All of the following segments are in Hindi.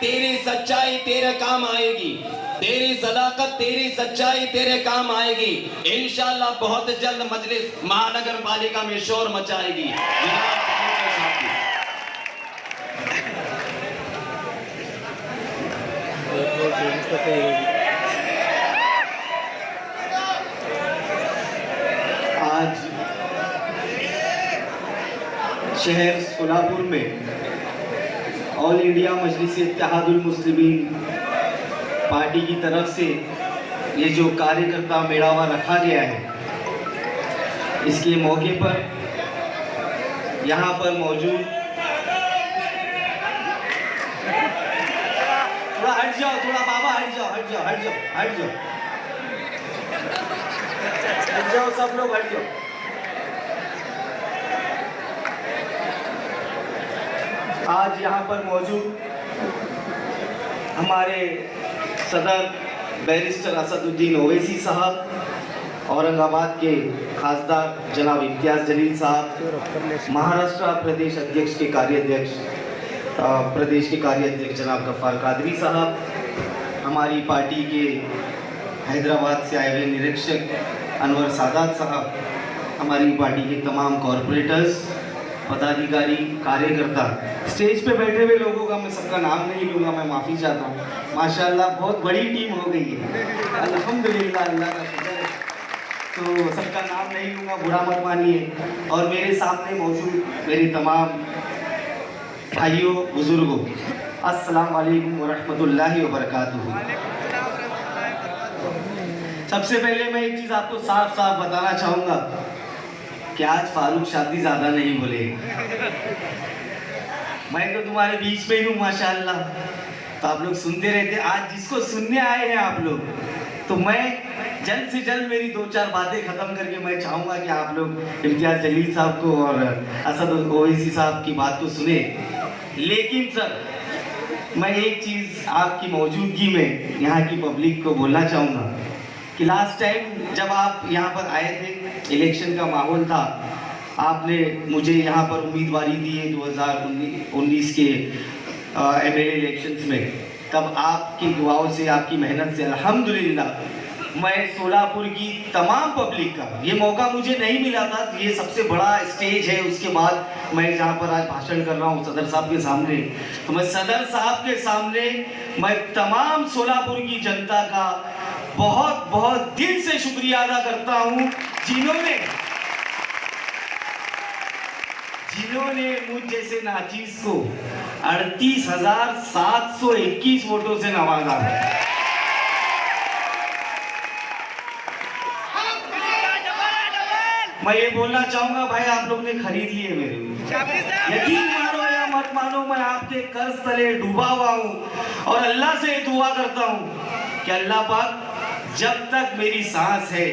तेरी सच्चाई तेरे काम आएगी, तेरी सदाकत तेरी सच्चाई तेरे काम आएगी। इंशाअल्लाह बहुत जल्द मजलिस महानगर पालिका में शोर मचाएगी। आज शहर सोलापुर में ऑल इंडिया मजलिस-ए-इत्तेहादुल मुस्लिमीन पार्टी की तरफ से ये जो कार्यकर्ता मेड़ावा रखा गया है, इसके मौके पर यहाँ पर मौजूद, थोड़ा हट जाओ, थोड़ा बाबा हट जाओ, हट जाओ, हट जाओ, हट जाओ, हट जाओ, सब लोग हट जाओ। आज यहाँ पर मौजूद हमारे सदर बैरिस्टर असदुद्दीन ओवैसी साहब, औरंगाबाद के खासदार जनाब इम्तियाज़ जलील साहब, महाराष्ट्र प्रदेश अध्यक्ष के कार्याध्यक्ष प्रदेश के कार्याध्यक्ष जनाब गफ्फार कादरी साहब, हमारी पार्टी के हैदराबाद से आए हुए निरीक्षक अनवर सादात साहब, हमारी पार्टी के तमाम कॉरपोरेटर्स, पदाधिकारी, कार्यकर्ता, स्टेज पे बैठे हुए लोगों का मैं सबका नाम नहीं लूँगा, मैं माफ़ी चाहता हूँ। माशाल्लाह बहुत बड़ी टीम हो गई है, अल्हम्दुलिल्लाह, अल्लाह का शुक्र है। तो सबका नाम नहीं लूँगा, बुरा मत मानिए। और मेरे सामने मौजूद मेरे तमाम भाइयों बुजुर्गों, अस्सलाम वालेकुम व रहमतुल्लाहि व बरकातुहू। सबसे पहले मैं एक चीज़ आपको साफ साफ बताना चाहूँगा कि आज फारूक शादी ज़्यादा नहीं बोलेगा। मैं तो तुम्हारे बीच में ही हूँ माशाअल्लाह, तो आप लोग सुनते रहते। आज जिसको सुनने आए हैं आप लोग, तो मैं जल्द से जल्द मेरी 2-4 बातें ख़त्म करके मैं चाहूँगा कि आप लोग इम्तियाज़ जलील साहब को और असद ओवैसी साहब की बात को सुने। लेकिन सर, मैं एक चीज़ आपकी मौजूदगी में यहाँ की पब्लिक को बोलना चाहूँगा कि लास्ट टाइम जब आप यहाँ पर आए थे, इलेक्शन का माहौल था, आपने मुझे यहाँ पर उम्मीदवारी दी है 2019 के एमएलए इलेक्शंस में। तब आपकी दुआओं से, आपकी मेहनत से अल्हम्दुलिल्लाह मैं सोलापुर की तमाम पब्लिक का, ये मौका मुझे नहीं मिला था, ये सबसे बड़ा स्टेज है। उसके बाद मैं जहाँ पर आज भाषण कर रहा हूँ सदर साहब के सामने, तो मैं सदर साहब के सामने मैं तमाम सोलापुर की जनता का बहुत बहुत दिल से शुक्रिया अदा करता हूँ, जिन्होंने मुझ जैसे नाचीज को 38,721 वोटों से नवाजा। मैं ये बोलना चाहूंगा भाई, आप लोग ने खरीद लिए मेरे, यकीन मानो या मत मानो, मैं आपके कर्ज तले डूबा हुआ हूँ और अल्लाह से दुआ करता हूँ कि अल्लाह पाक जब तक मेरी सांस है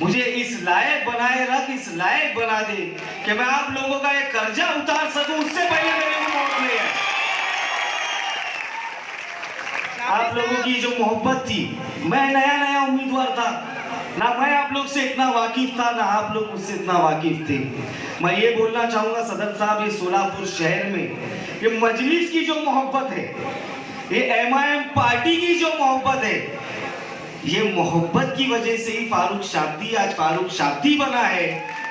मुझे इस लायक बनाए रख, इस लायक बना दे कि मैं आप लोगों का एक कर्जा उतार सकूं, उससे पहले मेरे को मौत नहीं है। आप लोगों की जो मोहब्बत थी, मैं नया नया उम्मीदवार था ना, मैं आप लोग से इतना वाकिफ था ना आप लोग मुझसे इतना वाकिफ थे। मैं ये बोलना चाहूँगा सदर साहब, ये सोलापुर शहर में ये मजलिस की जो मोहब्बत है, ये MIM पार्टी की जो मोहब्बत है, ये मोहब्बत की वजह से ही फारूक शाब्दी आज फारूक शाब्दी बना है।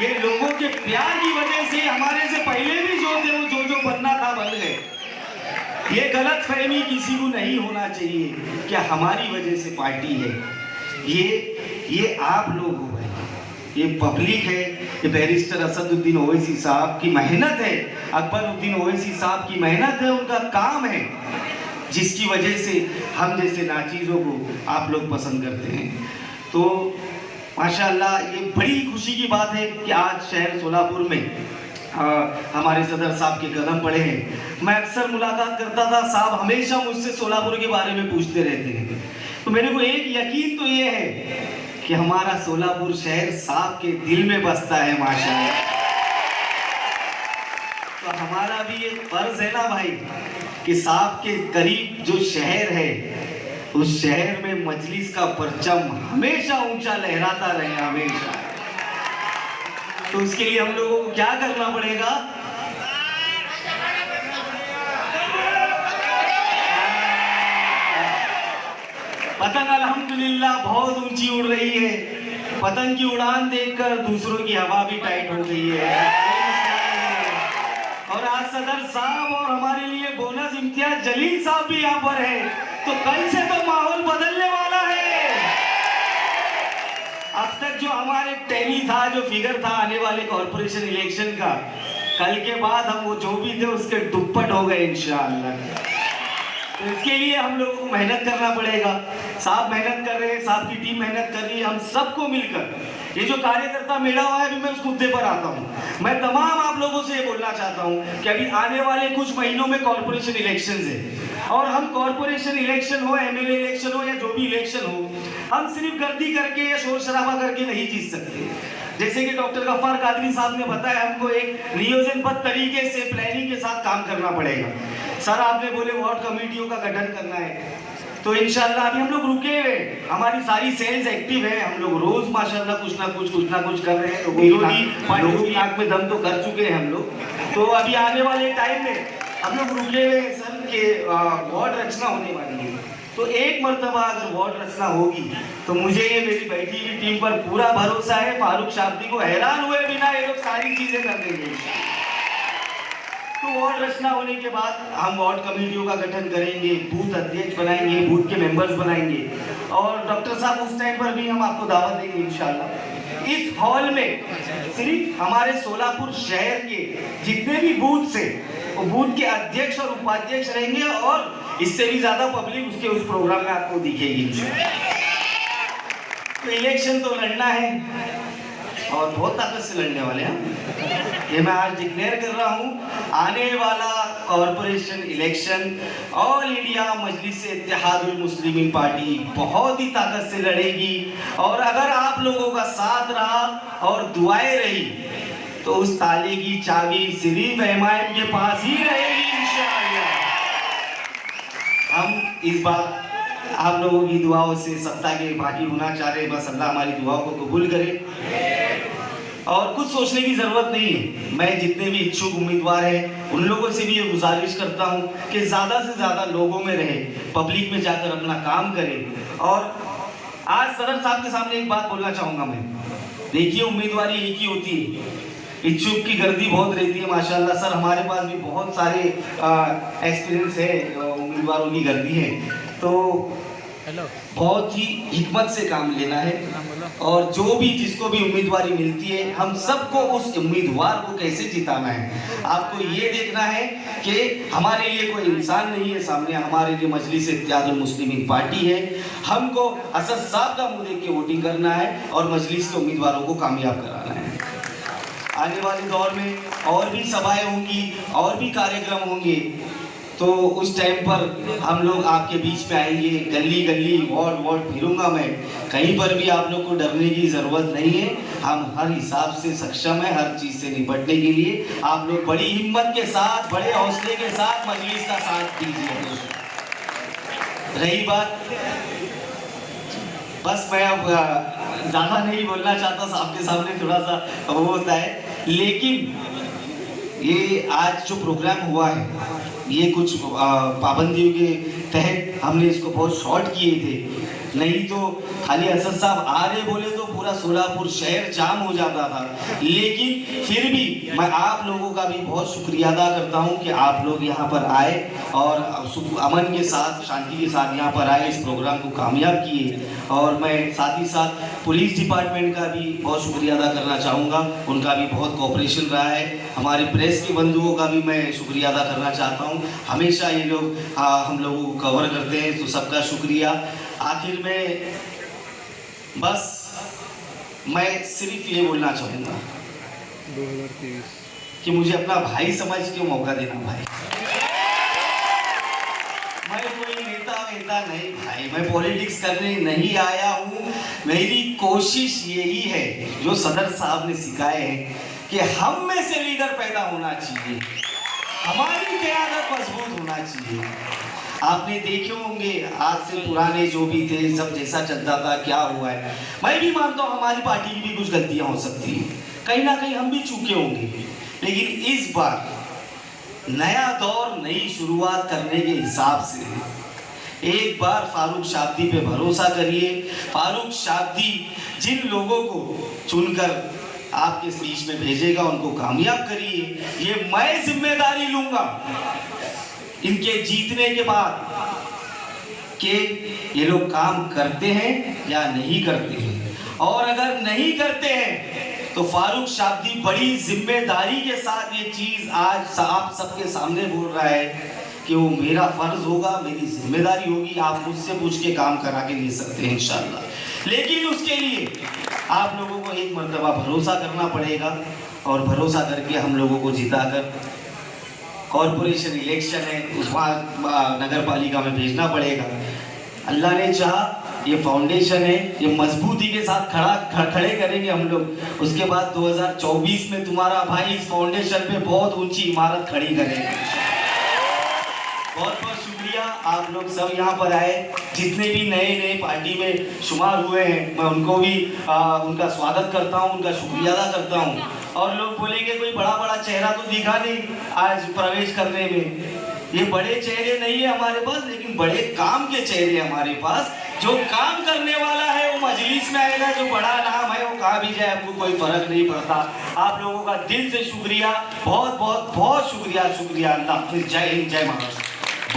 ये लोगों के प्यार की वजह से, हमारे से पहले भी जो थे वो जो बनना था बन गए। ये गलत फहमी किसी को नहीं होना चाहिए कि हमारी वजह से पार्टी है। ये आप लोग हो भाई, ये पब्लिक है, ये बैरिस्टर असदुद्दीन ओवैसी साहब की मेहनत है, अकबरुद्दीन ओवैसी साहब की मेहनत है, उनका काम है, जिसकी वजह से हम जैसे नाचीज़ों को आप लोग पसंद करते हैं। तो माशाअल्लाह ये बड़ी खुशी की बात है कि आज शहर सोलापुर में हमारे सदर साहब के कदम पड़े हैं। मैं अक्सर मुलाकात करता था, साहब हमेशा मुझसे सोलापुर के बारे में पूछते रहते हैं, तो मेरे को एक यकीन तो ये है कि हमारा सोलापुर शहर साहब के दिल में बसता है माशाअल्लाह। तो हमारा भी एक फर्ज है ना भाई कि साहब के करीब जो शहर है, उस शहर में मजलिस का परचम हमेशा ऊंचा लहराता रहे, हमेशा। तो उसके लिए हम लोगों को क्या करना पड़ेगा? पतंग अल्हम्दुलिल्लाह बहुत ऊंची उड़ रही है। पतंग की उड़ान देखकर दूसरों की हवा भी टाइट हो गई है। और आज सदर साहब और हमारे लिए बोनस इम्तियाज जलील साहब भी यहाँ पर है, तो कल से तो माहौल बदलने वाला है। अब तक जो हमारे टैली था, जो फिगर था आने वाले कॉर्पोरेशन इलेक्शन का, कल के बाद हम वो जो भी थे उसके दुप्पट हो गए इंशाअल्लाह। तो इसके लिए हम लोगों को मेहनत करना पड़ेगा। साहब मेहनत कर रहे हैं, साहब की टीम मेहनत कर रही है, हम सबको मिलकर ये जो कार्यकर्ता मेला हुआ है, अभी मैं उस मुद्दे पर आता हूँ। मैं तमाम आप लोगों से ये बोलना चाहता हूँ कि अभी आने वाले कुछ महीनों में कॉर्पोरेशन इलेक्शन है, और हम कॉर्पोरेशन इलेक्शन हो, एमएलए इलेक्शन हो या जो भी इलेक्शन हो, हम सिर्फ गर्दी करके या शोर शराबा करके नहीं जीत सकते। जैसे कि डॉक्टर गफ्फार कादरी साहब ने बताया, हमको एक नियोजनबद्ध तरीके से प्लानिंग के साथ काम करना पड़ेगा। सर आपने बोले वार्ड कमेटियों का गठन करना है, तो इंशाल्लाह अभी हम लोग रुके हुए, हमारी सारी सेल्स एक्टिव है, हम लोग रोज माशाल्लाह कुछ ना कुछ कर रहे हैं। लोगों की आंख में दम तो कर चुके हैं हम लोग। तो अभी आने वाले टाइम में हम लोग रुके हुए सर के वार्ड रचना होने वाली है। तो एक मर्तबा अगर वार्ड रचना होगी तो मुझे ये मेरी बैठी हुई टीम पर पूरा भरोसा है, फारूक शाब्दी को हैरान हुए बिना ये लोग सारी चीजें कर देंगे। तो वार्ड रचना होने के बाद हम वार्ड कमेटियों का गठन करेंगे, बूथ अध्यक्ष बनाएंगे, बूथ के मेंबर्स बनाएंगे, और डॉक्टर साहब उस टाइम पर भी हम आपको दावत देंगे इंशाल्लाह। इस हॉल में सिर्फ हमारे सोलापुर शहर के जितने भी बूथ से वो बूथ के अध्यक्ष और उपाध्यक्ष रहेंगे, और इससे भी ज्यादा पब्लिक उसके उस प्रोग्राम में आपको दिखेगी। तो इलेक्शन तो लड़ना है और बहुत ताकत से लड़ने वाले हैं। ये मैं आज डिक्लेयर कर रहा हूँ, आने वाला कॉर्पोरेशन इलेक्शन ऑल इंडिया मजलिस इत्तेहादुल मुस्लिमीन पार्टी बहुत ही ताकत से लड़ेगी, और अगर आप लोगों का साथ रहा और दुआएं रही तो उस ताले की चाबी सिर्फ एमआईएम के पास ही रहेगी इंशाअल्लाह। हम इस बार आप लोगों की दुआओं से सत्ता के भागी होना चाह रहे हैं, बस अल्लाह हमारी दुआओं को कबूल करे। और कुछ सोचने की जरूरत नहीं है। मैं जितने भी इच्छुक उम्मीदवार हैं उन लोगों से भी ये गुजारिश करता हूं कि ज़्यादा से ज़्यादा लोगों में रहे, पब्लिक में जाकर अपना काम करें। और आज सदर साहब के सामने एक बात बोलना चाहूँगा मैं। देखिए, उम्मीदवारी एक ही होती है, इच्छुक की गर्दी बहुत रहती है माशाल्लाह। सर हमारे पास भी बहुत सारे एक्सपीरियंस है, उम्मीदवारों की गर्दी है, तो बहुत ही हिकमत से काम लेना है। और जो भी जिसको भी उम्मीदवारी मिलती है, हम सबको उस उम्मीदवार को कैसे जिताना है। आपको ये देखना है कि हमारे लिए कोई इंसान नहीं है सामने, हमारे लिए मजलिस इत्तेहादुल मुस्लिमीन पार्टी है। हमको असद साहब का मुंह देख के वोटिंग करना है और मजलिस के उम्मीदवारों को कामयाब कराना है। आने वाले दौर में और भी सभाएं होंगी और भी कार्यक्रम होंगे, तो उस टाइम पर हम लोग आपके बीच में आएंगे, गली गली वार्ड फिरूंगा मैं, कहीं पर भी आप लोग को डरने की ज़रूरत नहीं है। हम हर हिसाब से सक्षम है हर चीज़ से निपटने के लिए। आप लोग बड़ी हिम्मत के साथ, बड़े हौसले के साथ मजलिस का साथ दीजिए। रही बात, बस मैं अब ज़्यादा नहीं बोलना चाहता, आपके सामने थोड़ा सा वो होता है, लेकिन ये आज जो प्रोग्राम हुआ है ये कुछ पाबंदियों के तहत हमने इसको बहुत शॉर्ट किए थे, नहीं तो खाली असद साहब आ रहे बोले तो पूरा सोलापुर शहर जाम हो जाता था। लेकिन फिर भी मैं आप लोगों का भी बहुत शुक्रिया अदा करता हूं कि आप लोग यहां पर आए और अमन के साथ, शांति के साथ यहां पर आए, इस प्रोग्राम को कामयाब किए। और मैं साथ ही साथ पुलिस डिपार्टमेंट का भी बहुत शुक्रिया अदा करना चाहूँगा, उनका भी बहुत कोऑपरेशन रहा है। हमारे प्रेस के बंधुओं का भी मैं शुक्रिया अदा करना चाहता हूँ, हमेशा ये लोग हम लोगों को कवर करते हैं, तो सबका शुक्रिया। आखिर में बस मैं सिर्फ ये बोलना चाहूँगा 2023 कि मुझे अपना भाई समझ के मौका देना भाई। मैं कोई नेता नहीं भाई, मैं पॉलिटिक्स करने नहीं आया हूँ। मेरी कोशिश यही है जो सदर साहब ने सिखाए हैं कि हम में से लीडर पैदा होना चाहिए, हमारी क़यादत मजबूत होना चाहिए। आपने देखे होंगे आज से पुराने जो भी थे सब जैसा चलता था, क्या हुआ है। मैं भी मानता हूँ हमारी पार्टी की भी कुछ गलतियाँ हो सकती हैं, कहीं ना कहीं हम भी चूके होंगे, लेकिन इस बार नया दौर, नई शुरुआत करने के हिसाब से एक बार फारूक शाब्दी पे भरोसा करिए। फारूक शाब्दी जिन लोगों को चुनकर आपके बीच में भेजेगा उनको कामयाब करिए। ये मैं जिम्मेदारी लूंगा इनके जीतने के बाद कि ये लोग काम करते हैं या नहीं करते हैं, और अगर नहीं करते हैं तो फारूक शाब्दी बड़ी जिम्मेदारी के साथ ये चीज आज आप सबके सामने बोल रहा है कि वो मेरा फर्ज होगा, मेरी जिम्मेदारी होगी। आप मुझसे पूछ के काम करा के ले सकते हैं इंशाल्लाह, लेकिन उसके लिए आप लोगों को एक मर्तबा भरोसा करना पड़ेगा, और भरोसा करके हम लोगों को जिताकर कॉरपोरेशन इलेक्शन है उस नगर पालिका में भेजना पड़ेगा। अल्लाह ने चाहा ये फाउंडेशन है, ये मजबूती के साथ खड़े करेंगे हम लोग। उसके बाद 2024 में तुम्हारा भाई इस फाउंडेशन पे बहुत ऊंची इमारत खड़ी करेगा। बहुत बहुत शुक्रिया आप लोग सब यहाँ पर आए। जितने भी नए पार्टी में शुमार हुए हैं मैं उनको भी उनका स्वागत करता हूँ, उनका शुक्रिया अदा करता हूँ। और लोग बोलेंगे कोई बड़ा चेहरा तो दिखा नहीं आज प्रवेश करने में। ये बड़े चेहरे नहीं है हमारे पास, लेकिन बड़े काम के चेहरे हमारे पास। जो काम करने वाला है वो मजलिस में आएगा, जो बड़ा नाम है वो कहाँ भी जाए हमको कोई फर्क नहीं पड़ता। आप लोगों का दिल से शुक्रिया, बहुत शुक्रिया। अल्लाह हाफिज़। जय हिंद, जय महाराष्ट्र।